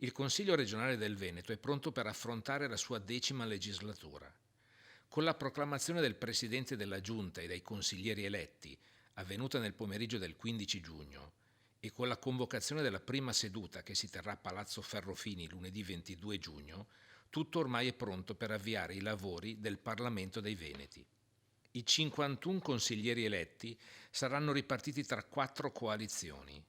Il Consiglio regionale del Veneto è pronto per affrontare la sua 10ª legislatura. Con la proclamazione del Presidente della Giunta e dei consiglieri eletti, avvenuta nel pomeriggio del 15 giugno, e con la convocazione della prima seduta che si terrà a Palazzo Ferrofini lunedì 22 giugno, tutto ormai è pronto per avviare i lavori del Parlamento dei Veneti. I 51 consiglieri eletti saranno ripartiti tra 4 coalizioni.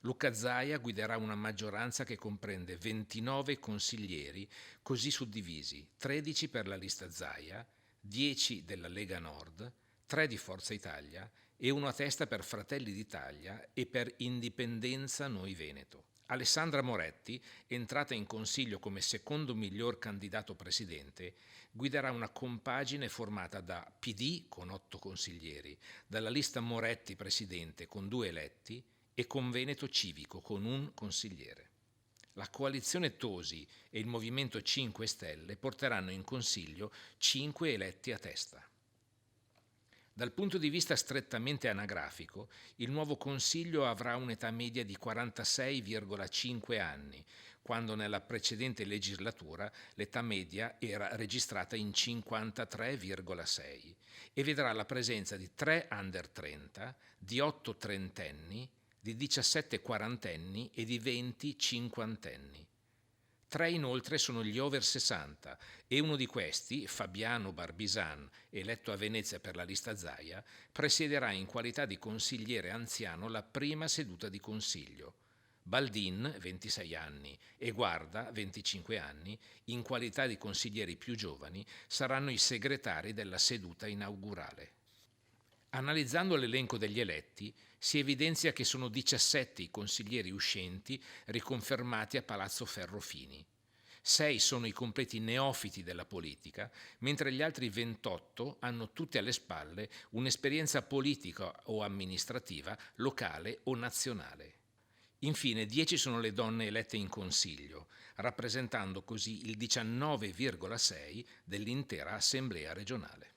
Luca Zaia guiderà una maggioranza che comprende 29 consiglieri così suddivisi, 13 per la lista Zaia, 10 della Lega Nord, 3 di Forza Italia e uno a testa per Fratelli d'Italia e per Indipendenza Noi Veneto. Alessandra Moretti, entrata in consiglio come secondo miglior candidato presidente, guiderà una compagine formata da PD con 8 consiglieri, dalla lista Moretti presidente con 2 eletti e con Veneto Civico con 1 consigliere. La coalizione Tosi e il Movimento 5 Stelle porteranno in consiglio 5 eletti a testa. Dal punto di vista strettamente anagrafico, il nuovo Consiglio avrà un'età media di 46,5 anni, quando nella precedente legislatura l'età media era registrata in 53,6 e vedrà la presenza di 3 under 30, di 8 trentenni, di 17 quarantenni e di 20 cinquantenni. 3 inoltre sono gli over 60 e uno di questi, Fabiano Barbisan, eletto a Venezia per la lista Zaia, presiederà in qualità di consigliere anziano la prima seduta di consiglio. Baldin, 26 anni, e Guarda, 25 anni, in qualità di consiglieri più giovani, saranno i segretari della seduta inaugurale. Analizzando l'elenco degli eletti, si evidenzia che sono 17 i consiglieri uscenti riconfermati a Palazzo Ferrofini. 6 sono i completi neofiti della politica, mentre gli altri 28 hanno tutti alle spalle un'esperienza politica o amministrativa locale o nazionale. Infine, 10 sono le donne elette in consiglio, rappresentando così il 19,6 dell'intera assemblea regionale.